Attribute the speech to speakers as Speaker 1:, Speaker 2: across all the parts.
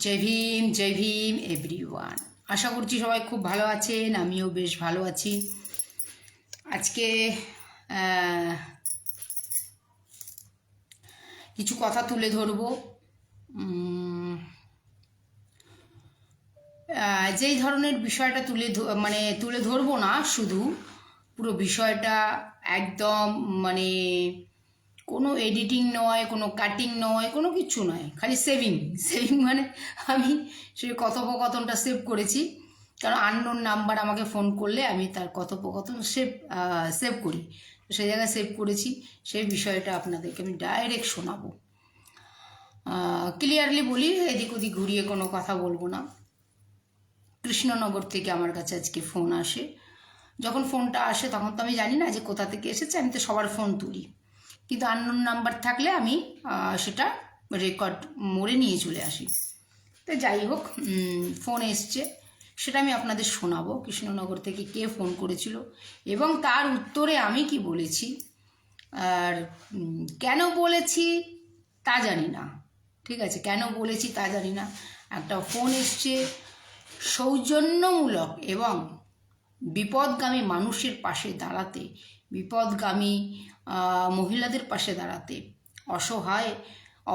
Speaker 1: জয় Bhim everyone. আশা করছি সবাই খুব ভালো আছেন, আমিও বেশ ভালো আছি। আজকে কিছু কথা তুলে ধরবো। যেই ধরনের বিষয়টা তুলে ধরবো না, শুধু পুরো বিষয়টা একদম কোনো এডিটিং নয়, কোনো কাটিং নয়, কোনো কিছু নয়, খালি সেভিং মানে আমি সেই কথোপকথনটা সেভ করেছি। কারণ আননোন নাম্বার আমাকে ফোন করলে আমি তার কথোপকথন সেভ করি, সেই জায়গায় সেভ করেছি। সেই বিষয়টা আপনাদেরকে আমি ডাইরেক্ট শোনাবো। ক্লিয়ারলি বলি, এদিক ওদিক ঘুরিয়ে কোনো কথা বলবো না। কৃষ্ণনগর থেকে আমার কাছে আজকে ফোন আসে। যখন ফোনটা আসে তখন তো আমি জানি না যে কোথা থেকে এসেছে, আমি তো সবার ফোন তুলি, কিন্তু আননোন নাম্বার থাকলে আমি সেটা রেকর্ড মোড়ে নিয়ে চলে আসি। তো যাই হোক, ফোন এসছে, সেটা আমি আপনাদের শোনাবো। কৃষ্ণনগর থেকে কে ফোন করেছিল এবং তার উত্তরে আমি কি বলেছি, আর কেন বলেছি তা জানি না। ঠিক আছে, কেন বলেছি তা জানি না। একটা ফোন এসছে সৌজন্যমূলক এবং বিপদগামী মানুষের পাশে দাঁড়াতে, বিপদগামী মহিলাদের পাশে দাঁড়াতে, অসহায়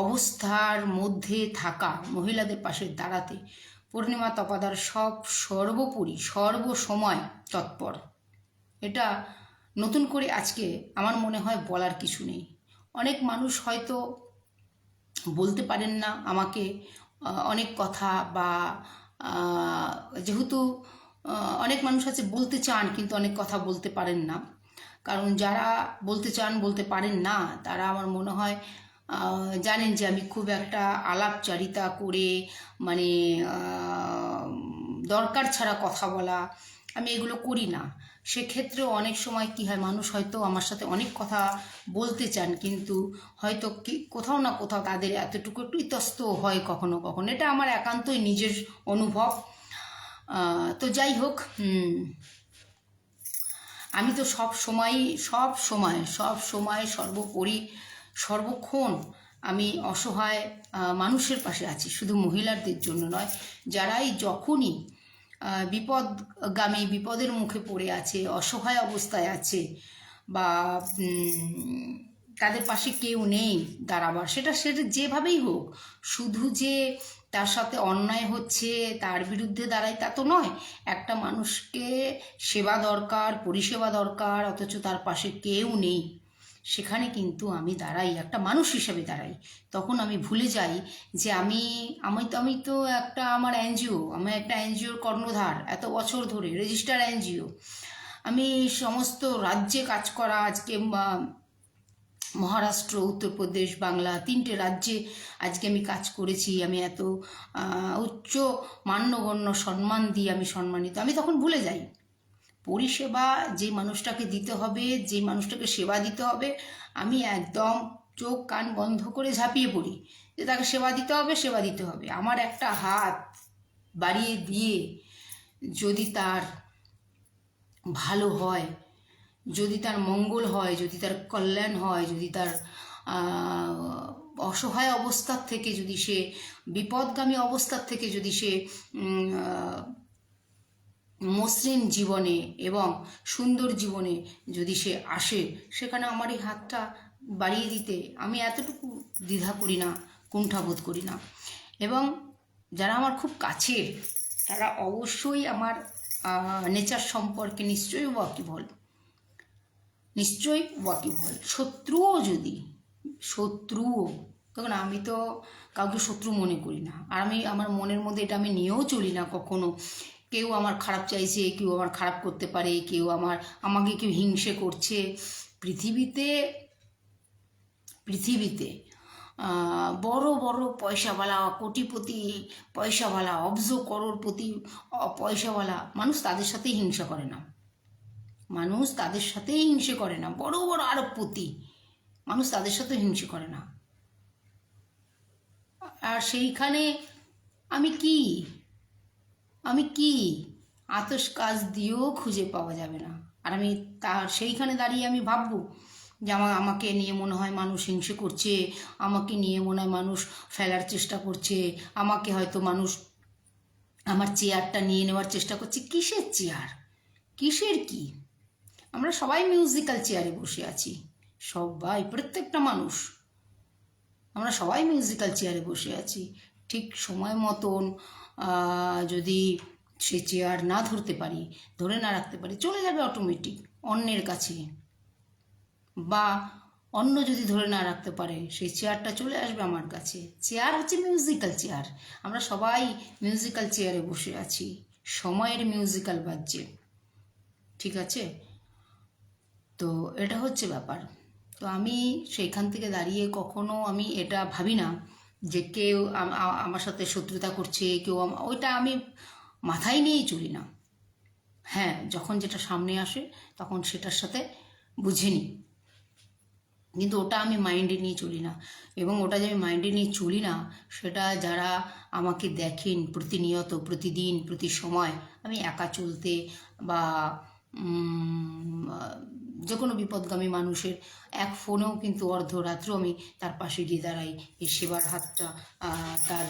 Speaker 1: অবস্থার মধ্যে থাকা মহিলাদের পাশে দাঁড়াতে পূর্ণিমা তপাদার সর্বোপরি সর্বসময় তৎপর। এটা নতুন করে আজকে আমার মনে হয় বলার কিছু নেই। অনেক মানুষ হয়তো বলতে পারেন না আমাকে অনেক কথা, বা যেহেতু অনেক মানুষ আছে বলতে চান কিন্তু অনেক কথা বলতে পারেন না। কারণ যারা বলতে চান বলতে পারেন না, তারা আমার মনে হয় জানেন যে আমি খুব একটা আলাপচারিতা করে দরকার ছাড়া কথা বলা, আমি এগুলো করি না। সেক্ষেত্রে অনেক সময় কি হয়, মানুষ হয়তো আমার সাথে অনেক কথা বলতে চান, কিন্তু হয়তো কি কোথাও না কোথাও তাদের এতটুকু একটু ইতস্ত হয় কখনো কখনো। এটা আমার একান্তই নিজের অনুভব। তো যাই হোক, আমি তো সব সময় সর্বোপরি সর্বক্ষণ আমি অসহায় মানুষের পাশে আছি, শুধু মহিলাদের জন্য নয়। যারাই যখনই বিপদের মুখে পড়ে আছে, অসহায় অবস্থায় আছে, বা তাদের পাশে কেউ নেই দাঁড়াবার, সেটা যেভাবেই হোক, শুধু যে তার সাথে অন্যায় হচ্ছে তার বিরুদ্ধে দাঁড়ায় তা তো নয়। একটা মানুষকে সেবা দরকার, পরিষেবা দরকার, অথচ তার পাশে কেউ নেই, সেখানে কিন্তু আমি দাঁড়াই, একটা মানুষ হিসেবে দাঁড়াই। তখন আমি ভুলে যাই যে আমি তো আমার একটা এনজিওর কর্ণধার, এত বছর ধরে রেজিস্টার এনজিও। আমি সমস্ত রাজ্যে কাজ করা, আজকে মহারাষ্ট্র, উত্তরপ্রদেশ, বাংলা, 3টে রাজ্যে আজকে আমি কাজ করেছি। আমি এত উচ্চ মান্যগণ্য সম্মান দিয়ে আমি সম্মানিত। আমি তখন ভুলে যাই পরিষেবা যে মানুষটাকে দিতে হবে, যে মানুষটাকে সেবা দিতে হবে, আমি একদম চোখ কান বন্ধ করে ঝাঁপিয়ে পড়ি যে তাকে সেবা দিতে হবে। আমার একটা হাত বাড়িয়ে দিয়ে যদি তার ভালো হয়, যদি তার মঙ্গল হয়, যদি তার কল্যাণ হয়, যদি তার অসহায় অবস্থার থেকে, যদি সে বিপদগামী অবস্থার থেকে যদি সে মসৃণ জীবনে এবং সুন্দর জীবনে যদি সে আসে, সেখানে আমার এই হাতটা বাড়িয়ে দিতে আমি এতটুকু দ্বিধা করি না, কুণ্ঠাবোধ করি না। এবং যারা আমার খুব কাছের, তারা অবশ্যই আমার নেচার সম্পর্কে নিশ্চয়ই ওয়াকিবহল। শত্রুও তখন আমি তো কাউকে শত্রু মনে করি না। আর আমার মনের মধ্যে এটা আমি নিয়েও চলি না কখনো। কেউ আমার খারাপ চাইছে, কেউ আমার খারাপ করতে পারে, আমাকে কেউ হিংসে করছে। পৃথিবীতে বড় বড় পয়সাওয়ালা, কোটিপতি, পয়সাওয়ালা, অবজ করোড়পতি পয়সাওয়ালা মানুষ, তাদের সাথেই হিংসা করে না। বড় বড় আরবপতি মানুষ, তাদের সাথে হিংসে করে না। আর সেইখানে আমি কি আতশ কাজ দিয়েও খুঁজে পাওয়া যাবে না। আর আমি সেইখানে দাঁড়িয়ে আমি ভাববো যে আমাকে নিয়ে মনে হয় মানুষ হিংসে করছে, আমাকে নিয়ে মনে হয় মানুষ ফেলার চেষ্টা করছে, আমাকে হয়তো মানুষ আমার চেয়ারটা নিয়ে নেওয়ার চেষ্টা করছে। কিসের চেয়ার, কিসের কি? আমরা সবাই মিউজিক্যাল চেয়ারে বসে আছি, সবাই, প্রত্যেকটা মানুষ আমরা সবাই মিউজিক্যাল চেয়ারে বসে আছি। ঠিক সময় মতন যদি সে চেয়ার না ধরতে পারি, ধরে না রাখতে পারি, চলে যাবে অটোমেটিক অন্যের কাছে, বা অন্য যদি ধরে না রাখতে পারে সেই চেয়ারটা চলে আসবে আমার কাছে। চেয়ার হচ্ছে মিউজিক্যাল চেয়ার, আমরা সবাই মিউজিক্যাল চেয়ারে বসে আছি, সময়ের মিউজিক্যাল বাজছে, ঠিক আছে? তো এটা হচ্ছে ব্যাপার। তো আমি সেইখান থেকে দাঁড়িয়ে কখনো আমি এটা ভাবি না যে কেউ আমার সাথে শত্রুতা করছে, কেউ ওইটা আমি মাথায় নিয়েই চলি না। হ্যাঁ, যখন যেটা সামনে আসে তখন সেটার সাথে বুঝে নিই, কিন্তু ওটা আমি মাইন্ডে নিয়ে চলি না। এবং ওটা যে আমি মাইন্ডে নিয়ে চলি না, সেটা যারা আমাকে দেখেন প্রতিনিয়ত, প্রতিদিন, প্রতি সময় আমি একা চলতে বা যে কোনো বিপদগামী মানুষের এক ফোনেও কিন্তু অর্ধরাত্র আমি তার পাশে গিয়ে দাঁড়াই, এই সেবার হাতটা তার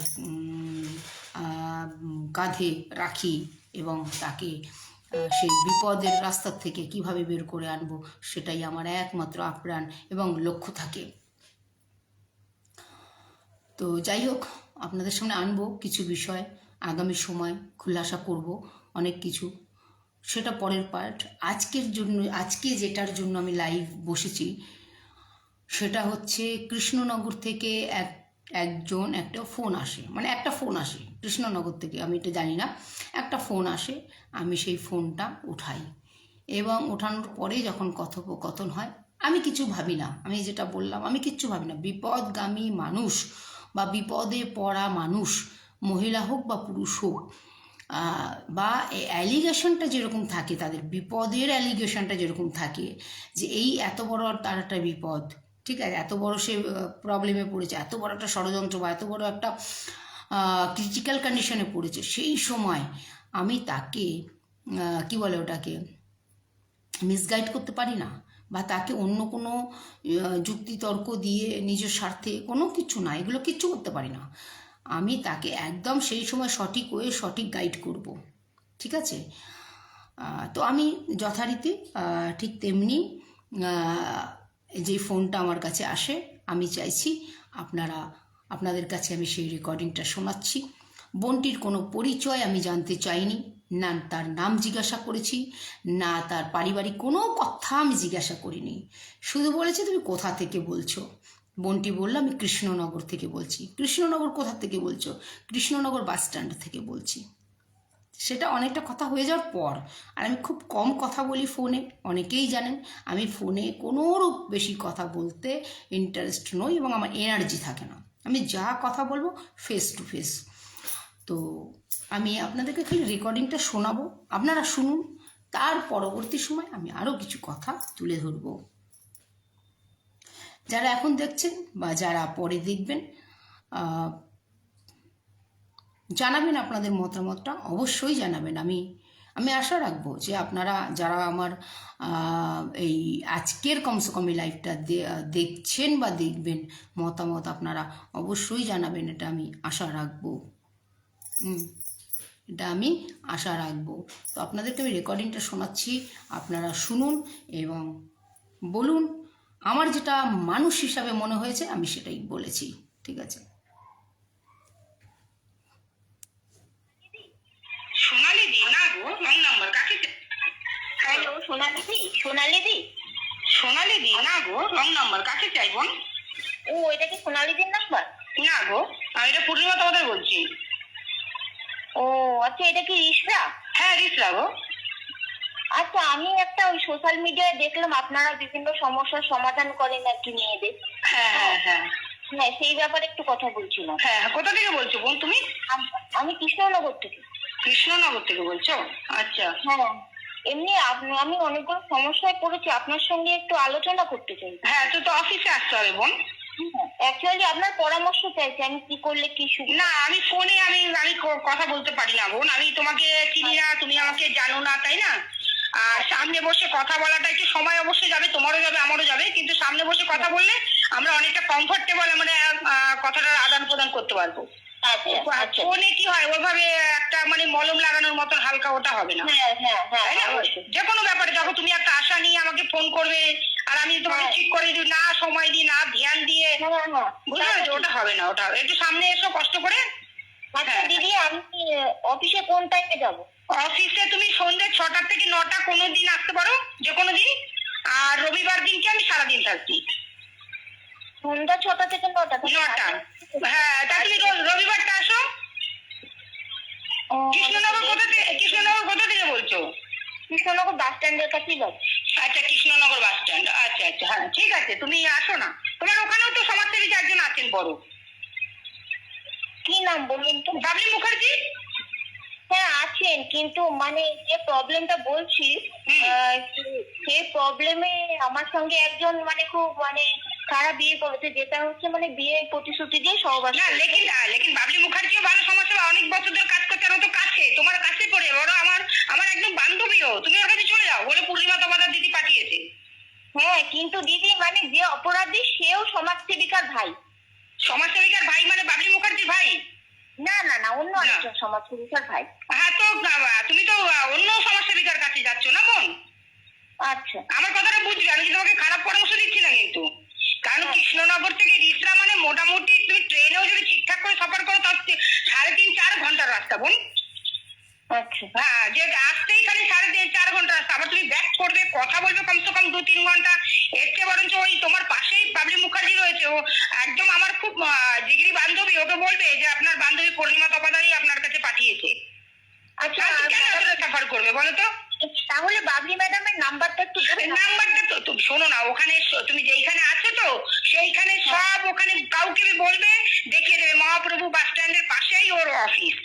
Speaker 1: কাঁধে রাখি এবং তাকে সেই বিপদের রাস্তা থেকে কিভাবে বের করে আনবো সেটাই আমার একমাত্র আপ্রাণ এবং লক্ষ্য থাকে। তো যাই হোক, আপনাদের সামনে আনবো কিছু বিষয়, আগামী সময় খুলাসা করব অনেক কিছু, সেটা পরের পার্ট। আজকের জন্য, আজকে যেটার জন্য আমি লাইভ বসেছি সেটা হচ্ছে কৃষ্ণনগর থেকে একটা ফোন আসে, মানে একটা ফোন আসে কৃষ্ণনগর থেকে, আমি এটা জানি না, একটা ফোন আসে, আমি সেই ফোনটা উঠাই এবং ওঠানোর পরে যখন কথোপকথন হয় আমি কিছু ভাবি না, আমি যেটা বললাম আমি কিচ্ছু ভাবি না। বিপদগামী মানুষ বা বিপদে পড়া মানুষ, মহিলা হোক বা পুরুষ হোক, বা অ্যালিগেশনটা যেরকম থাকে, তাদের বিপদের অ্যালিগেশনটা যেরকম থাকে যে এই এত বড় তার একটা বিপদ, ঠিক আছে, এত বড় সে প্রবলেমে পড়েছে, এত বড় একটা ষড়যন্ত্র বা এত বড় একটা ক্রিটিক্যাল কন্ডিশনে পড়েছে, সেই সময় আমি তাকে কি বলে ওটাকে মিসগাইড করতে পারি না, বা তাকে অন্য কোনো যুক্তিতর্ক দিয়ে নিজের স্বার্থে কোনো কিছু না, এগুলো কিচ্ছু করতে পারি না। আমি তাকে একদম সেই সময় সঠিক ওয়ে সঠিক গাইড করব, ঠিক আছে? তো আমি যথারীতি ঠিক তেমনি যে ফোনটা আমার কাছে আসে, আমি চাইছি আপনাদের কাছে আমি সেই রেকর্ডিংটা শোনাচ্ছি। বোনটির কোনো পরিচয় আমি জানতে চাইনি, না তার নাম জিজ্ঞাসা করেছি, না তার পারিবারিক কোনো কথা আমি জিজ্ঞাসা করিনি, শুধু বলেছি তুমি কোথা থেকে বলছো। বোনটি বলল আমি কৃষ্ণনগর থেকে বলছি। কৃষ্ণনগর কোথা থেকে বলছো? কৃষ্ণনগর বাস স্ট্যান্ড থেকে বলছি। সেটা অনেকটা কথা হয়ে যাওয়ার পর, আর আমি খুব কম কথা বলি ফোনে, অনেকেই জানেন আমি ফোনে কোনোরূপ বেশি কথা বলতে ইন্টারেস্ট নই এবং আমার এনার্জি থাকে না, আমি যা কথা বলবো ফেস টু ফেস। তো আমি আপনাদেরকে খালি রেকর্ডিংটা শোনাবো, আপনারা শুনুন, তার পরবর্তী সময় আমি আরও কিছু কথা তুলে ধরব। যারা এখন দেখছেন বা যারা পরে দেখবেন, জানাবেন আপনাদের মতামতটা, অবশ্যই জানাবেন। আমি আশা রাখবো যে আপনারা যারা আমার এই আজকের কমসে কম লাইভটা দেখছেন বা দেখবেন, মতামত আপনারা অবশ্যই জানাবেন, এটা আমি আশা রাখবো। এটা আমি আশা রাখবো। তো আপনাদেরকে আমি রেকর্ডিংটা শোনাচ্ছি, আপনারা শুনুন এবং বলুন। আমার যেটা মানুষ হিসাবে মনে হয়েছে আমি সেটাই বলেছি, ঠিক আছে?
Speaker 2: সোনালি দি না গো, রং নাম্বার কাকে? হ্যালো সোনালি দি, সোনালি দি, সোনালি দি না গো, রং নাম্বার কাকে চাই বোন? ও এটা কি সোনালি দির নাম্বার? না গো, আমি এটা পূর্ণিমা তোমাদের বলছি। ও আচ্ছা, এটা কি রিসরা? হ্যাঁ রিসরা গো। আচ্ছা, আমি একটা ওই সোশ্যাল মিডিয়ায় দেখলাম আপনারা বিভিন্ন সমস্যার সমাধান করেন আর কি মেয়েদের। হ্যাঁ হ্যাঁ হ্যাঁ হ্যাঁ, সেই ব্যাপারে একটু কথা বলছিলাম। হ্যাঁ, কোথা থেকে বলছো বোন তুমি? আমি কৃষ্ণনগর থেকে। কৃষ্ণনগর থেকে বলছো? আচ্ছা। হ্যাঁ, এমনি আমি অনেকগুলো সমস্যায় পড়েছি, আপনার সঙ্গে একটু আলোচনা করতে চাই। হ্যাঁ, তো অফিসে আসতে হবে বোন। অ্যাকচুয়ালি আপনার পরামর্শ চাইছি, আমি কি করলে কি সুবিধা। না, আমি ফোনে আমি কথা বলতে পারি না বোন, আমি তোমাকে চিনি না, তুমি আমাকে জানো না, তাই না? আর সামনে বসে কথা বলাটা একটু সময় অবশ্যই যাবে, তোমারও যাবে আমারও যাবে, কিন্তু সামনে বসে কথা বললে আমরা অনেকটা কমফোর্টেবল আমরা কথাটার আদান প্রদান করতে পারবো।
Speaker 3: আচ্ছা
Speaker 2: ফোনে কি হয় ওইভাবে একটা মানে মলম লাগানোর মতন হালকা ওটা হবে না, তাই না? যে কোনো ব্যাপারে যখন তুমি একটা আশা নিয়ে আমাকে ফোন করবে আর আমি তোমাকে ঠিক করে দিই না, সময় দিই না, ধ্যান দিয়ে, বুঝতে পেরেছো? ওটা হবে না, ওটা একটু সামনে এসো কষ্ট করে।
Speaker 3: আচ্ছা দিদি, আমি অফিসে কোন টাইমে যাব?
Speaker 2: অফিসে তুমি সন্ধ্যে 6টা থেকে 9টা কোনো দিন আসতে পারো, যে কোনো দিন। আর রবিবার দিনকে আমি সারাদিন থাকি।
Speaker 3: সন্ধ্যা 6টা থেকে 9টা?
Speaker 2: 9টা, হ্যাঁ। তা তুমি রবিবারটা আসো। কৃষ্ণনগর কোথা থেকে বলছো?
Speaker 3: কৃষ্ণনগর বাস স্ট্যান্ডের কাছেই যাবো।
Speaker 2: আচ্ছা, কৃষ্ণনগর বাস স্ট্যান্ড, আচ্ছা আচ্ছা, হ্যাঁ ঠিক আছে, তুমি আসো না। তোমার ওখানেও তো সমাজসেবী একজন আছেন বড়,
Speaker 3: কি নাম বলুন তো?
Speaker 2: বাবলি মুখার্জি।
Speaker 3: হ্যাঁ আছেন, কিন্তু মানে যে প্রবলেমটা বলছি, সেই প্রবলেমে আমার সঙ্গে একজন মানে খুব মানে খারাপ বিয়ে করেছে, যেটা হচ্ছে মানে বিয়ের প্রতিশ্রুতি দিয়ে সহবাস।
Speaker 2: না, লেকিন বাবলি মুখার্জিও ভালো সমাজসেবা, অনেক বছর ধরে কাজ করতে, আর তো কাছে, তোমার কাছে পড়ে, ওরা আমার একদম বান্ধবীও। তুমি ওর কাছে চলে যাও, বলে পূর্ণিমা তোমাদের দিদি পাঠিয়েছে।
Speaker 3: হ্যাঁ কিন্তু দিদি মানে যে অপরাধী সেও সমাজসেবিকার ভাই।
Speaker 2: সমাজসেবিকার ভাই মানে বাবলি মুখার্জির ভাই?
Speaker 3: না না না, অন্য আরেকজন সমাজসেবিকার ভাই।
Speaker 2: হ্যাঁ, তো তুমি তো অন্য সমাজসেবিকার কাছে যাচ্ছ না বোন।
Speaker 3: আচ্ছা
Speaker 2: আমার কথাটা বুঝবে, আমি তোমাকে খারাপ পরামর্শ দিচ্ছি না কিন্তু। কারণ কৃষ্ণনগর থেকে রিসরা মানে মোটামুটি তুমি ট্রেনেও যদি ঠিকঠাক করে সফর করো তার 3.5-4 ঘন্টার রাস্তা বোন।
Speaker 3: আচ্ছা
Speaker 2: হ্যাঁ, যে আসতেই খালি 3.5-4 ঘন্টা রাস্তা, আবার তুমি ব্যাক করবে, কথা বলবে কমসে কম 2-3 ঘন্টা। এর চেয়ে বরঞ্চ ওই তোমার পাশেই বাবলি মুখার্জি রয়েছে, ও একদম আমার খুব জিগরি বান্ধবী, ওকে বলবে যে আপনার বান্ধবী পূর্ণিমা তপাদারই আপনার কাছে পাঠিয়েছে।
Speaker 3: আচ্ছা,
Speaker 2: কেন এতটা সাফার করবে বলো তো?
Speaker 3: তাহলে বাবলি ম্যাডামের নাম্বারটা একটু
Speaker 2: নাম্বারটা তো তুমি শোনো না, ওখানে তুমি যেইখানে আছো তো সেইখানে সব, ওখানে কাউকে বলবে দেখিয়ে দেবে, মহাপ্রভু বাস স্ট্যান্ডের পাশেই ওর অফিস।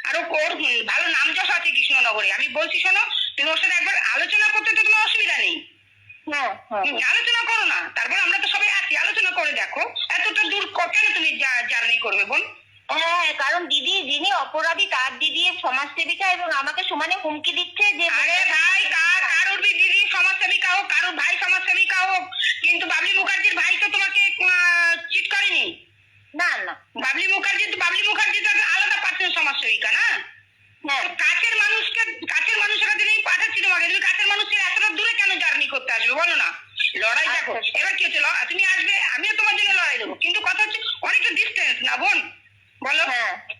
Speaker 2: আর ওর ভালো নাম যশ আছে কৃষ্ণনগরে। আমি বলছি শোনো, তুমি ওর সাথে একবার আলোচনা করতে তো তোমার অসুবিধা নেই। আলোচনা করো না, তারপর আমরা তো সবাই আছি, আলোচনা করে দেখো। এতটা দূর কেন তুমি জার্নি করবে বোন?
Speaker 3: হ্যাঁ, কারণ দিদি যিনি অপরাধী তার দিদি সমাজসেবিকা এবং আমাকে সমানে হুমকি দিচ্ছে যে
Speaker 2: আরে ভাই, কারোর দিদি সমাজসেবিকা হোক, কারোর ভাই সমাজসেবিকা হোক, কিন্তু বাবলি মুখার্জির ভাই তো তোমাকে চিট করেনি।
Speaker 3: না না,
Speaker 2: বাবলি মুখার্জি তো একটা আলাদা পার্সন সমাজসেবিকা না।
Speaker 3: হ্যাঁ
Speaker 2: কাছের মানুষের কাছে আমি পাঠাচ্ছি তোমাকে, তুমি কাছের মানুষকে এতটা দূরে কেন জার্নি করতে আসবে বলো না? লড়াই দেখো এবার কি হচ্ছে, তুমি আসবে, আমিও তোমার জন্য লড়াই দেবো, কিন্তু কথা হচ্ছে অনেকটা ডিস্টেন্স না বোন, বলো?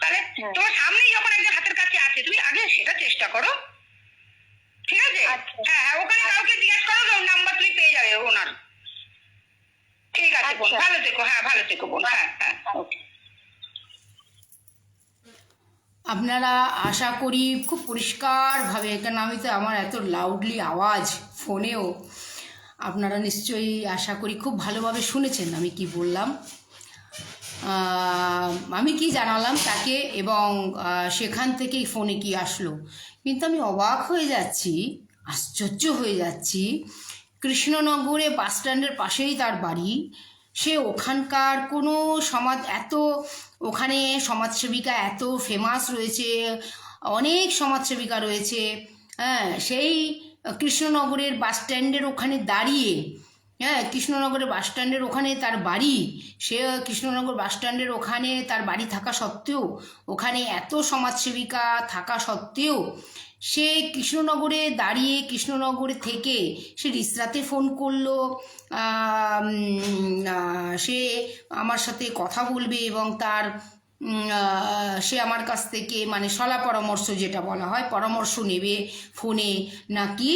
Speaker 2: তাহলে তোমার সামনেই যখন একজন হাতের কাছে আছে, তুমি আগে সেটা চেষ্টা করো, ঠিক আছে? হ্যাঁ, ওখানে কাউকে জিজ্ঞেস করো, ওর নাম্বার তুমি পেয়ে যাবে ওনার। ঠিক আছে বোন, ভালো থেকো। হ্যাঁ, ভালো থেকো বোন। হ্যাঁ হ্যাঁ, ওকে।
Speaker 1: আপনারা আশা করি খুব পরিষ্কারভাবে, কেন আমি তো আমার এত লাউডলি আওয়াজ ফোনেও, আপনারা নিশ্চয়ই আশা করি খুব ভালোভাবে শুনেছেন আমি কি বললাম, আমি কি জানালাম তাকে, এবং সেখান থেকেই ফোনে কি আসলো। কিন্তু আমি অবাক হয়ে যাচ্ছি, আশ্চর্য হয়ে যাচ্ছি, কৃষ্ণনগরে বাস স্ট্যান্ডের পাশেই তার বাড়ি, সে ওখানকার কোনো ওখানে সমাজসেবিকা এত ফেমাস রয়েছে, অনেক সমাজসেবিকা রয়েছে, হ্যাঁ, সেই কৃষ্ণনগরের বাস স্ট্যান্ডের ওখানে দাঁড়িয়ে, হ্যাঁ, কৃষ্ণনগরের বাস স্ট্যান্ডের ওখানে তার বাড়ি, সে কৃষ্ণনগর বাস স্ট্যান্ডের ওখানে তার বাড়ি থাকা সত্ত্বেও, ওখানে এত সমাজসেবিকা থাকা সত্ত্বেও সে কৃষ্ণনগরে দাঁড়িয়ে, কৃষ্ণনগরে থেকে সে রিসরাতে ফোন করলো, সে আমার সাথে কথা বলবে এবং তার সে আমার কাছ থেকে মানে শলা পরামর্শ যেটা বলা হয়, পরামর্শ নেবে ফোনে, নাকি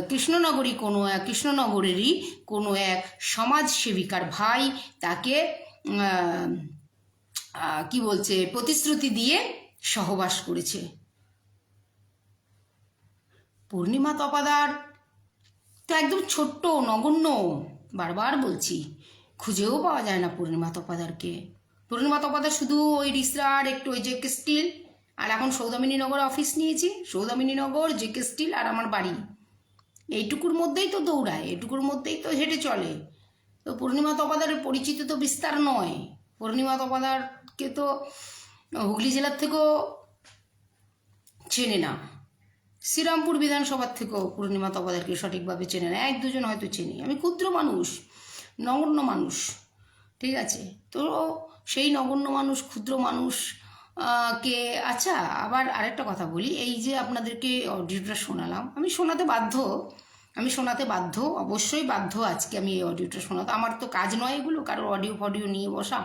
Speaker 1: কৃষ্ণনগরেরই কোনো এক সমাজসেবিকার ভাই তাকে কি বলছে প্রতিশ্রুতি দিয়ে সহবাস করেছে। পূর্ণিমা তপাদার তো একদম ছোট্ট, নগণ্য, বারবার বলছি, খুঁজেও পাওয়া যায় না পূর্ণিমা তপাদারকে। পূর্ণিমা তপাদার শুধু ওই রিসরার একটু ওই জেকে স্টিল, আর এখন সৌদামিনীনগর অফিস নিয়েছি, সৌদামিনীনগর জেকে স্টিল আর আমার বাড়ি, এইটুকুর মধ্যেই তো দৌড়ায়, এইটুকুর মধ্যেই তো হেঁটে চলে। তো পূর্ণিমা তপাদারের পরিচিত তো বিস্তার নয়, পূর্ণিমা তপাদারকে তো হুগলি জেলার থেকেও চেনে না, শ্রীরামপুর বিধানসভার থেকেও পূর্ণিমা তপাদারকে সঠিকভাবে চেনে না, এক দুজন হয়তো চিনি। আমি ক্ষুদ্র মানুষ, নগণ্য মানুষ, ঠিক আছে? তো সেই নগণ্য মানুষ, ক্ষুদ্র মানুষ কে আচ্ছা, আবার আরেকটা কথা বলি, এই যে আপনাদেরকে অডিওটা শোনালাম, আমি শোনাতে বাধ্য, অবশ্যই বাধ্য আজকে আমি এই অডিওটা শোনাতে। আমার তো কাজ নয় এগুলো, কারোর অডিও ফডিও নিয়ে বসা,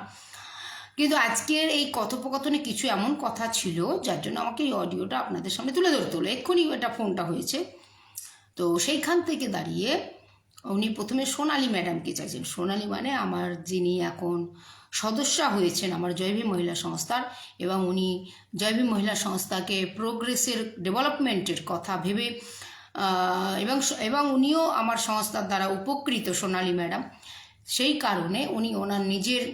Speaker 1: কিন্তু আজকের এই কথোপকথনে কিছু এমন কথা ছিল যার জন্য আমাকে এই অডিওটা আপনাদের সামনে তুলে ধরতে হলো। এক্ষুনি এটা ফোনটা হয়েছে। তো সেইখান থেকে দাঁড়িয়ে উনি প্রথমে সোনালী ম্যাডামকে চাইছেন। সোনালী মানে আমার যিনি এখন সদস্যা হয়েছেন আমার জয়ভীম মহিলা সংস্থার, এবং উনি জয়ভীম মহিলা সংস্থাকে প্রোগ্রেসের, ডেভেলপমেন্টের কথা ভেবে এবং উনিও আমার সংস্থার দ্বারা উপকৃত, সোনালী ম্যাডাম। সেই কারণে উনি ওনার নিজের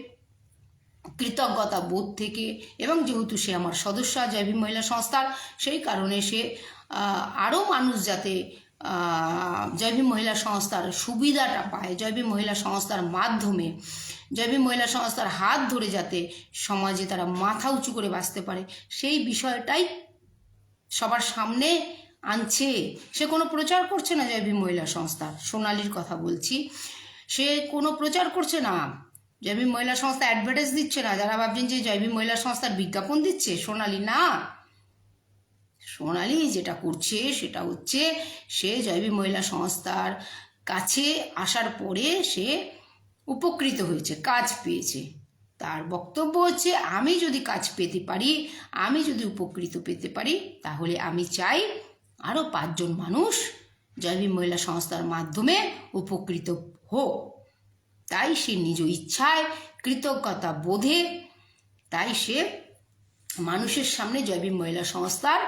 Speaker 1: কৃতজ্ঞতা বোধ থেকে, এবং যেহেতু সে আমার সদস্য জয়ভীম মহিলা সংস্থার, সেই কারণে সে আরও মানুষ যাতে জয়ভীম মহিলা সংস্থার সুবিধাটা পায়, জয়ভীম মহিলা সংস্থার মাধ্যমে, জয়ভীম মহিলা সংস্থার হাত ধরে যাতে সমাজে তারা মাথা উঁচু করে বাঁচতে পারে, সেই বিষয়টাই সবার সামনে আনছে। সে কোনো প্রচার করছে না জয়ভীম মহিলা সংস্থার, সোনালীর কথা বলছি, সে কোনো প্রচার করছে না, জয়ভীম মহিলা সংস্থা অ্যাডভার্টাইজ দিচ্ছে না। যারা ভাবছেন যে জয়ভীম মহিলা সংস্থার বিজ্ঞাপন দিচ্ছে, সোনালী না। সোনালী যেটা করছে সেটা হচ্ছে, সে জয়ভীম মহিলা সংস্থার কাছে আসার পরে সে উপকৃত হয়েছে, কাজ পেয়েছে। তার বক্তব্য হচ্ছে, আমি যদি কাজ পেতে পারি, আমি যদি উপকৃত পেতে পারি, তাহলে আমি চাই আরও 5 জন মানুষ জয়ভীম মহিলা সংস্থার মাধ্যমে উপকৃত হোক। তাই সে নিজ ইচ্ছায়, কৃতজ্ঞতা বোধে, তাই সে মানুষের সামনে জয়ভীম মহিলা সংস্থার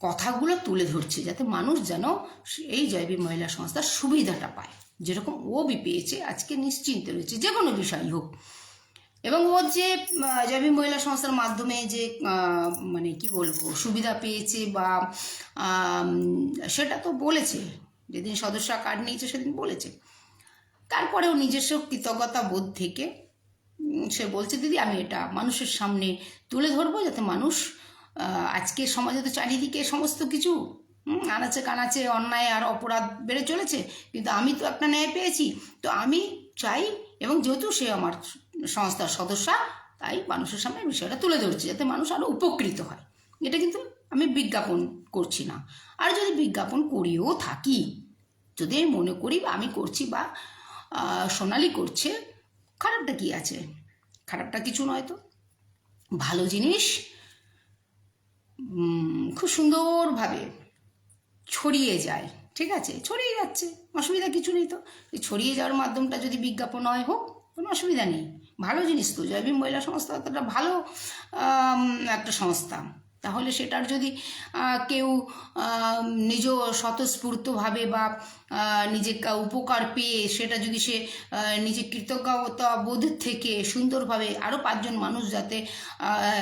Speaker 1: কথাগুলো তুলে ধরছে, যাতে মানুষ যেন এই জয়ভীম মহিলা সংস্থার সুবিধাটা পায়, যেরকম ও পেয়েছে। আজকে নিশ্চিন্তে রয়েছে যে কোনো বিষয় হোক। এবং ও যে জয়ভীম মহিলা সংস্থার মাধ্যমে যে মানে কি বলবো সুবিধা পেয়েছে বা সেটা তো বলেছে, যেদিন সদস্য কার্ড নিয়েছে সেদিন বলেছে। তারপরেও নিজস্ব কৃতজ্ঞতা বোধ থেকে সে বলছে, দিদি আমি এটা মানুষের সামনে তুলে ধরবো, যাতে মানুষ, আজকে সমাজে তো চারিদিকে সমস্ত কিছু আনাচে কানাচে অন্যায় আর অপরাধ বেড়ে চলেছে, কিন্তু আমি তো একটা ন্যায় পেয়েছি। তো আমি চাই, এবং যেহেতু সে আমার সংস্থার সদস্য, তাই মানুষের সামনে বিষয়টা তুলে ধরছে, যাতে মানুষ আরও উপকৃত হয়। এটা কিন্তু আমি বিজ্ঞাপন করছি না। আর যদি বিজ্ঞাপন করিও থাকি, যদি আমি মনে করি বা আমি করছি বা সোনালী করছে, খারাপটা কি আছে? খারাপটা কিছু নয় তো। ভালো জিনিস খুব সুন্দরভাবে ছড়িয়ে যায়, ঠিক আছে? ছড়িয়ে যাচ্ছে, অসুবিধা কিছু নেই তো। ছড়িয়ে যাওয়ার মাধ্যমটা যদি বিজ্ঞাপন হয়, হোক, কোনো অসুবিধা নেই। ভালো জিনিস তো, জয়ভীম মহিলা সংস্থা তো একটা ভালো একটা সংস্থা। তাহলে সেটার যদি কেউ নিজ স্বতঃস্ফূর্তভাবে বা নিজে উপকার পেয়ে, সেটা যদি সে নিজের কৃতজ্ঞতা বোধের থেকে সুন্দরভাবে আরও 5 জন মানুষ যাতে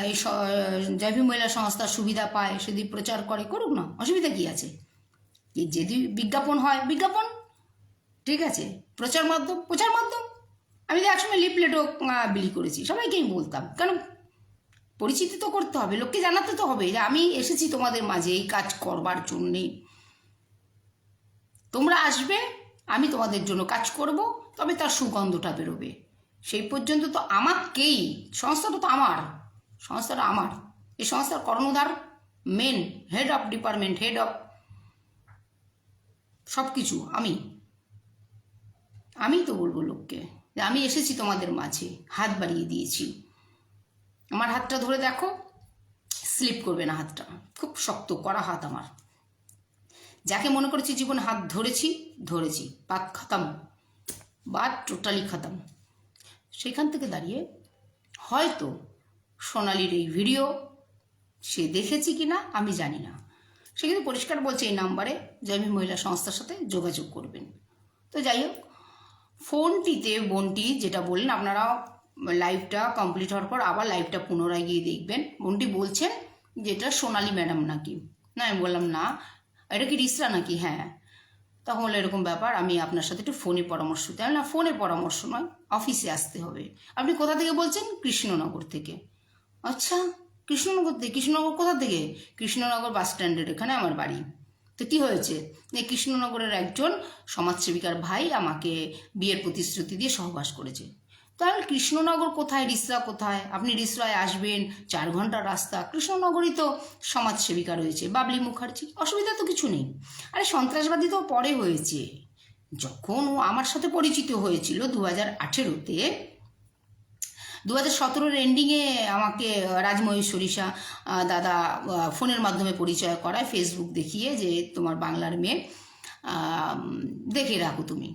Speaker 1: এই জয়ভীম মহিলা সংস্থার সুবিধা পায়, সেদিন প্রচার করে, করুক না, অসুবিধা কী আছে? যদি বিজ্ঞাপন হয়, বিজ্ঞাপন, ঠিক আছে? প্রচার মাধ্যম। আমি তো একসময় লিফলেটও বিলি করেছি, সবাইকে আমি বলতাম, কারণ পরিচিতি তো করতে হবে, লোককে জানাতে তো হবে যে আমি এসেছি তোমাদের মাঝে এই কাজ করবার জন্যে, তোমরা আসবে, আমি তোমাদের জন্য কাজ করব, তবে তার সুগন্ধটা বেরোবে। সেই পর্যন্ত তো আমাকেই, সংস্থাটা তো আমার, সংস্থাটা আমার, এই সংস্থার কর্ণধার, main head of department, head of সব কিছু আমি তো বলবো লোককে যে আমি এসেছি তোমাদের মাঝে, হাত বাড়িয়ে দিয়েছি। আমার হাতটা ধরে দেখো, স্লিপ করবে না হাতটা, খুব শক্ত করা হাত আমার। যাকে মনে করেছি জীবন হাত ধরেছি, বাত খতম, বাত টোটালি খতম। সেখান থেকে দাঁড়িয়ে হয়তো সোনালীর এই ভিডিও সে দেখেছি কি না আমি জানি না, সে কিন্তু পরিষ্কার বলছে এই নাম্বারে জয়ভীম মহিলা সংস্থার সাথে যোগাযোগ করবেন। তো যাই হোক, ফোনটিতে বোনটি যেটা বললেন, আপনারা লাইভটা কমপ্লিট হওয়ার পর আবার লাইভটা পুনরায় গিয়ে দেখবেন। বোনটি বলছেন যে এটা সোনালী ম্যাডাম নাকি। না, আমি বললাম না, এটা কি রিসরা নাকি? হ্যাঁ। তখন বললো এরকম ব্যাপার, আমি আপনার সাথে একটু ফোনে পরামর্শ দিই। না, ফোনে পরামর্শ নয়, অফিসে আসতে হবে। আপনি কোথা থেকে বলছেন? কৃষ্ণনগর থেকে। আচ্ছা, কৃষ্ণনগর থেকে। কৃষ্ণনগর কোথা থেকে? কৃষ্ণনগর বাস স্ট্যান্ডের এখানে আমার বাড়ি। তো কী হয়েছে? এই কৃষ্ণনগরের একজন সমাজসেবিকার ভাই আমাকে বিয়ের প্রতিশ্রুতি দিয়ে সহবাস করেছে। তাহলে কৃষ্ণনগর কোথায়, রিসরা কোথায়? আপনি রিসরায় আসবেন, 4 ঘন্টার রাস্তা। কৃষ্ণনগরই তো সমাজসেবিকা রয়েছে, বাবলি মুখার্জি, অসুবিধা তো কিছু নেই। আরে সন্ত্রাসবাদী তো পরে হয়েছে, যখন ও আমার সাথে পরিচিত হয়েছিল 2018-তে, 2017-র এন্ডিংয়ে আমাকে রাজমহেশ্বরী শাহ দাদা ফোনের মাধ্যমে পরিচয় করায়, ফেসবুক দেখিয়ে, যে তোমার বাংলার মেয়ে, দেখে রাখো তুমি।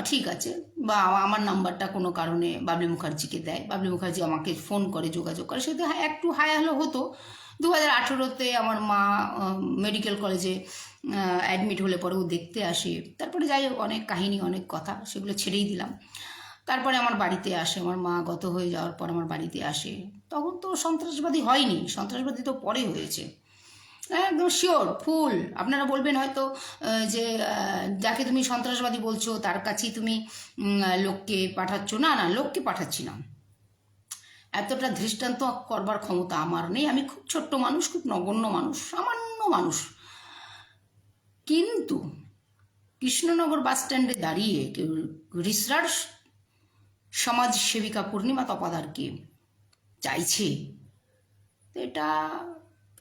Speaker 1: ঠিক আছে। বা আমার নাম্বারটা কোনো কারণে বাবলি মুখার্জিকে দেয়, বাবলি মুখার্জি আমাকে ফোন করে, যোগাযোগ করে, সেটা একটু হাই হ্যালো হতো। 2018-তে আমার মা মেডিকেল কলেজে অ্যাডমিট হলে পরে ও দেখতে আসে। তারপরে যাই হোক, অনেক কাহিনী, অনেক কথা, সেগুলো ছেড়েই দিলাম। তারপরে আমার বাড়িতে আসে, আমার মা গত হয়ে যাওয়ার পর আমার বাড়িতে আসে। তখন তো সন্ত্রাসবাদী হয়নি, সন্ত্রাসবাদী তো পরে হয়েছে, একদম শিওর ফুল। আপনারা বলবেন হয়তো যে যাকে তুমি সন্ত্রাসবাদী বলছো তার কাছেই তুমি লোককে পাঠাচ্ছ। না না, লোককে পাঠাচ্ছি না, এতটা দৃষ্টান্ত করবার ক্ষমতা আমার নেই। আমি খুব ছোট্ট মানুষ, খুব নগণ্য মানুষ, সামান্য মানুষ। কিন্তু কৃষ্ণনগর বাস স্ট্যান্ডে দাঁড়িয়ে কেউ রিসরার সমাজ সেবিকা পূর্ণিমা তপাদারকে চাইছে, তো এটা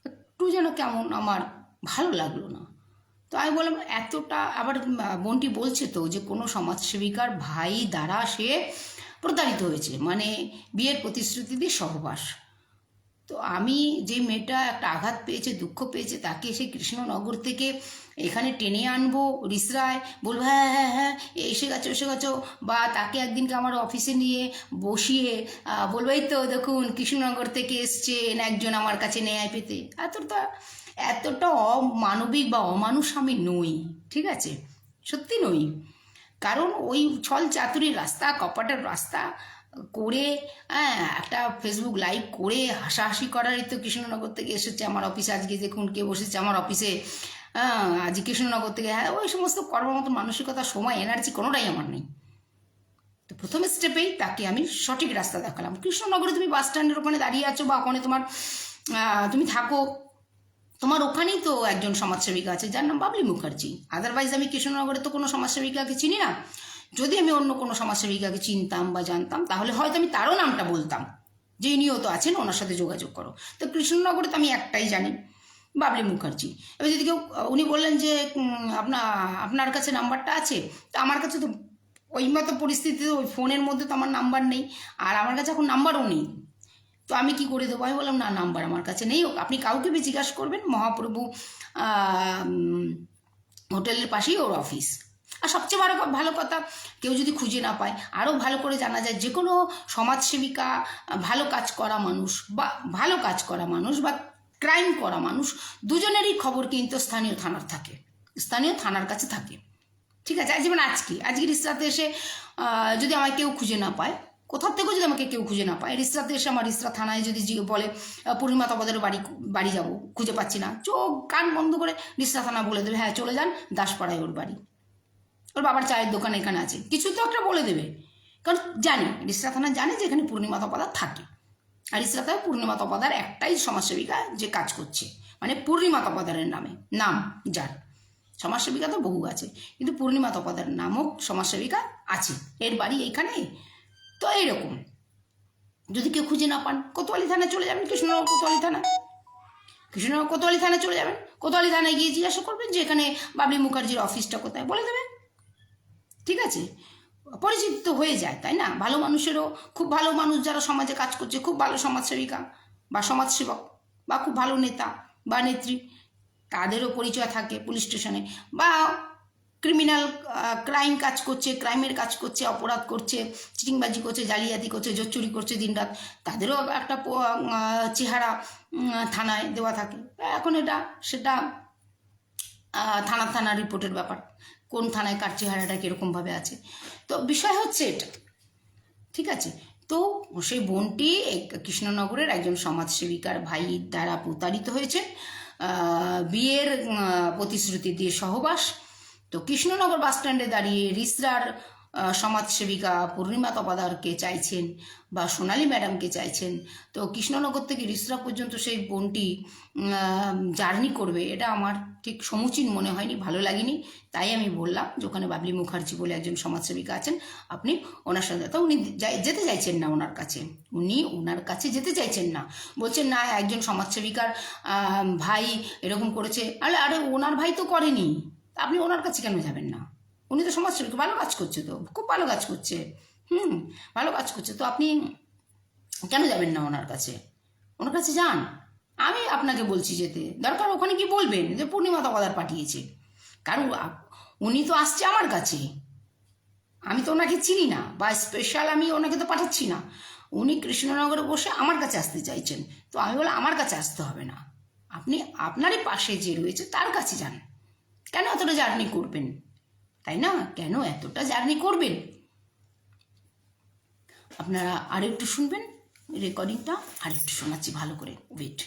Speaker 1: একটু যেন কেমন আমার ভালো লাগলো না। তো আমি বললাম এতটা, আবার বোনটি বলছে তো যে কোনো সমাজসেবিকার ভাই দ্বারা সে প্রতারিত হয়েছে, মানে বিয়ের প্রতিশ্রুতি দিয়ে সহবাস। তো আমি যে মেয়েটা একটা আঘাত পেয়েছে, দুঃখ পেয়েছে, তাকে সেই কৃষ্ণনগর থেকে এখানে টেনে আনবো রিসরায়, বলবো হ্যাঁ হ্যাঁ হ্যাঁ এসে গেছো, বা তাকে একদিনকে আমার অফিসে নিয়ে বসিয়ে বলবো এই তো দেখুন কৃষ্ণনগর থেকে এসছেন একজন আমার কাছে ন্যায় পেতে, এতটা অমানবিক বা অমানুষ আমি নই, ঠিক আছে, সত্যি নই। কারণ ওই ছল চাতুরির রাস্তা, কপাটের রাস্তা করে, একটা ফেসবুক লাইভ করে হাসাহাসি করারই তো কৃষ্ণনগর থেকে এসেছে আমার অফিসে। আজকে দেখুন কে বসেছে আমার অফিসে, আজ কৃষ্ণনগর থেকে। হ্যাঁ, ওই সমস্ত করবার মতো মানসিকতা, সময়, এনার্জি কোনোটাই আমার নেই। তো প্রথম স্টেপেই তাকে আমি সঠিক রাস্তা দেখালাম। কৃষ্ণনগরে তুমি বাস স্ট্যান্ডের ওখানে দাঁড়িয়ে আছো, বা ওখানে তুমি থাকো, তোমার ওখানেই তো একজন সমাজসেবিকা আছে যার নাম বাবলি মুখার্জি। আদারওয়াইজ আমি কৃষ্ণনগরে তো কোনো সমাজসেবিকাকে চিনি না। যদি আমি অন্য কোনো সমাজসেবিকাকে চিনতাম বা জানতাম, তাহলে হয়তো আমি তারও নামটা বলতাম যে ইনিও তো আছেন, ওনার সাথে যোগাযোগ করো। তো কৃষ্ণনগরে তো আমি একটাই জানি, বাবলি মুখার্জি। এবার যদি কেউ, উনি বললেন যে আপনার কাছে নাম্বারটা আছে, তো আমার কাছে তো ওই মতো পরিস্থিতিতে ওই ফোনের মধ্যে তো আমার নাম্বার নেই, আর আমার কাছে এখন নাম্বারও নেই। তো আমি কি করে দেবো? আমি বললাম না, নাম্বার আমার কাছে নেই। আপনি কাউকে জিজ্ঞাসা করবেন, মহাপ্রভু হোটেলের পাশেই ওর অফিস। আর সবচেয়ে ভালো কথা, কেউ যদি খুঁজে না পায়, আরও ভালো করে জানা যায়, যে কোনো সমাজসেবিকা, ভালো কাজ করা মানুষ বা ক্রাইম করা মানুষ, দুজনেরই খবর কিন্তু স্থানীয় থানার থাকে, স্থানীয় থানার কাছে থাকে, ঠিক আছে। যেমন আজকে রিসরাতে এসে যদি আমায় কেউ খুঁজে না পায়, কোথার থেকেও যদি আমাকে কেউ খুঁজে না পায়, রিসরাতে এসে আমার রিসরা থানায় যদি বলে পূর্ণিমা তপাদারের বাড়ি যাবো, খুঁজে পাচ্ছি না, চোখ কান বন্ধ করে রিসরা থানা বলে দেবে হ্যাঁ চলে যান, দাসপাড়ায় ওর বাড়ি, ওর বাবার চায়ের দোকান এখানে আছে, কিছু তো একটা বলে দেবে। কারণ জানি, রিসরা থানা জানে যে এখানে পূর্ণিমা তপাদার থাকে। আর রিসরাতে পূর্ণিমা তপাদার একটাই সমাজসেবিকা যে কাজ করছে, মানে পূর্ণিমা তপাদারের নাম যার। সমাজসেবিকা তো বহু আছে, কিন্তু পূর্ণিমা তপাদার নামক সমাজসেবিকা আছে, এর বাড়ি এইখানে। তো এইরকম যদি কেউ খুঁজে না পান, কোতোয়ালি থানায় চলে যাবেন, কৃষ্ণনগর কোতোয়ালি থানায় চলে যাবেন। কোতোয়ালি থানায় গিয়ে জিজ্ঞাসা করবেন যে এখানে বাবলি মুখার্জির অফিসটা কোথায়, বলে দেবে, ঠিক আছে। পরিচিত হয়ে যায়, তাই না? ভালো মানুষেরও, খুব ভালো মানুষ যারা সমাজে কাজ করছে, খুব ভালো সমাজসেবিকা বা সমাজসেবক বা খুব ভালো নেতা বা নেত্রী, তাদেরও পরিচয় থাকে পুলিশ স্টেশনে, বা ক্রাইমের কাজ করছে, অপরাধ করছে, চিটিংবাজি করছে, জালিয়াতি করছে, জোর চুরি করছে দিনরাত, তাদেরও একটা চেহারা থানায় দেওয়া থাকে। এখন সেটা থানা রিপোর্টের ব্যাপার, কোন থানায় কার চেহারাটা কীরকমভাবে আছে। তো বিষয় হচ্ছে এটা, ঠিক আছে। তো সেই বোনটি কৃষ্ণনগরের একজন সমাজসেবিকার ভাই দ্বারা প্রতারিত হয়েছে, বিয়ের প্রতিশ্রুতি দিয়ে সহবাস। তো কৃষ্ণনগর বাস স্ট্যান্ডে দাঁড়িয়ে রিসরার সমাজসেবিকা পূর্ণিমা তপাদারকে চাইছেন বা সোনালী ম্যাডামকে চাইছেন, তো কৃষ্ণনগর থেকে রিসরা পর্যন্ত সেই বোনটি জার্নি করবে, এটা আমার ঠিক সমুচীন মনে হয়নি, ভালো লাগেনি। তাই আমি বললাম যে ওখানে বাবলি মুখার্জি বলে একজন সমাজসেবিকা আছেন, আপনি ওনার সঙ্গে, তো উনি যেতে চাইছেন না ওনার কাছে, উনি ওনার কাছে যেতে চাইছেন না, বলছেন না একজন সমাজসেবিকার ভাই এরকম করেছে। আরে আরে ওনার ভাই তো করেনি, আপনি ওনার কাছে কেন যাবেন না? উনি তো সমাজসেবিকা, ভালো কাজ করছে, তো খুব ভালো কাজ করছে, ভালো কাজ করছে, তো আপনি কেন যাবেন না ওনার কাছে? ওনার কাছে যান। আমি আপনাকে বলছি যেতে, দরকার ওখানে কি বলবেন যে পূর্ণিমা তপাদার পাঠিয়েছে, কারণ উনি তো আসছে আমার কাছে, আমি তো ওনাকে চিনি না, বা স্পেশাল আমি ওনাকে তো পাঠাচ্ছি না, উনি কৃষ্ণনগরে বসে আমার কাছে আসতে চাইছেন, তো আমি বললাম আমার কাছে আসতে হবে না, আপনি আপনারই পাশে যে রয়েছে তার কাছে যান, কেন এতটা জার্নি করবেন, তাই না? কেন এতটা জার্নি করবেন? আপনারা আরেকটু শুনবেন রেকর্ডিংটা, আরেকটু শোনাচ্ছি ভালো করে, ওয়েট।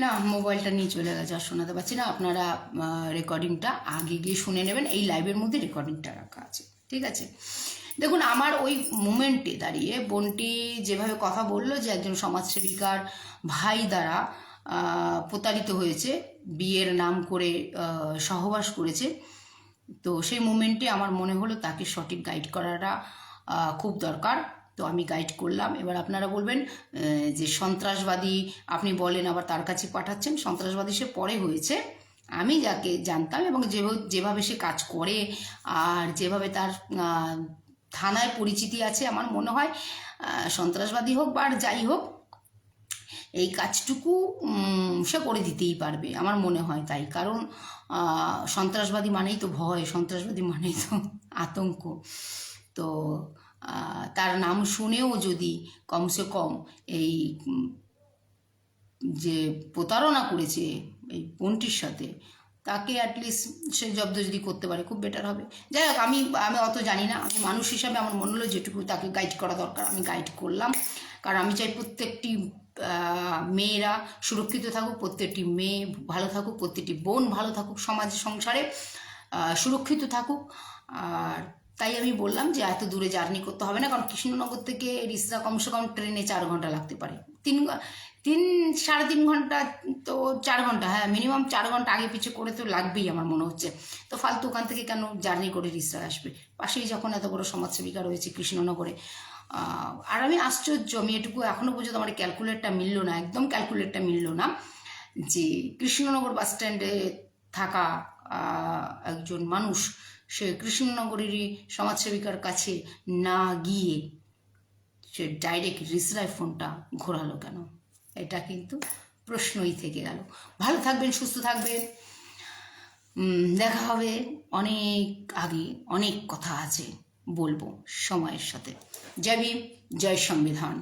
Speaker 1: না, মোবাইলটা নিয়ে চলে গেছে, আর শোনাতে পারছি না, আপনারা রেকর্ডিংটা আগে গিয়ে শুনে নেবেন, এই লাইভের মধ্যে রেকর্ডিংটা রাখা আছে, ঠিক আছে? দেখুন, আমার ওই মোমেন্টে দাঁড়িয়ে বোনটি যেভাবে কথা বললো যে একজন সমাজসেবিকার ভাই দ্বারা প্রতারিত হয়েছে, বিয়ের নাম করে সহবাস করেছে, তো সেই মোমেন্টে আমার মনে হলো তাকে সঠিক গাইড করাটা খুব দরকার, তো আমি গাইড করলাম। এবার আপনারা বলবেন যে সন্ত্রাসবাদী আপনি বলেন আবার তার কাছে পাঠাচ্ছেন, সন্ত্রাসবাদী সে পরে হয়েছে, আমি যাকে জানতাম এবং যেভাবে সে কাজ করে আর যেভাবে তার থানায় পরিচিতি আছে, আমার মনে হয় সন্ত্রাসবাদী হোক বা আর যাই হোক, এই কাজটুকু সে করে দিতেই পারবে, আমার মনে হয় তাই। কারণ সন্ত্রাসবাদী মানেই তো ভয়, সন্ত্রাসবাদী মানেই তো আতঙ্ক, তো তার নাম শুনেও যদি কমসে কম এই যে প্রতারণা করেছে এই বোনটির সাথে, তাকে অ্যাটলিস্ট সে জব্দ যদি করতে পারে খুব বেটার হবে। যাই হোক, আমি অত জানি না, আমি মানুষ হিসাবে আমার মনে হলো যেটুকু তাকে গাইড করা দরকার আমি গাইড করলাম, কারণ আমি চাই প্রত্যেকটি মেয়েরা সুরক্ষিত থাকুক, প্রত্যেকটি মেয়ে ভালো থাকুক, প্রত্যেকটি বোন ভালো থাকুক, সমাজে সংসারে সুরক্ষিত থাকুক। আর তাই আমি বললাম যে এত দূরে জার্নি করতে হবে না, কারণ কৃষ্ণনগর থেকে রিসরা কমসে কম ট্রেনে 4 ঘন্টা লাগতে পারে, 3-3.5 ঘন্টা, তো 4 ঘন্টা, হ্যাঁ মিনিমাম 4 ঘন্টা আগে পিছু করে তো লাগবেই আমার মনে হচ্ছে। তো ফালতু ওখান থেকে কেন জার্নি করে রিসরা আসবে, পাশেই যখন এত বড় সমাজসেবিকা রয়েছে কৃষ্ণনগরে। আর আমি আশ্চর্য, আমি এটুকু এখনো পর্যন্ত আমার ক্যালকুলেটটা মিলল না, একদম ক্যালকুলেটটা মিলল না, যে কৃষ্ণনগর বাস স্ট্যান্ডে থাকা একজন মানুষ সে কৃষ্ণনগরেরই সমাজসেবিকার কাছে না গিয়ে সে ডাইরেক্ট রিসরায় ফোনটা ঘোরালো কেন, এটা কিন্তু প্রশ্নই থেকে গেল। ভালো থাকবেন, সুস্থ থাকবেন, দেখা হবে অনেক আগে, অনেক কথা আছে বলবো সময়ের সাথে। জয় ভীম, জয় সংবিধান।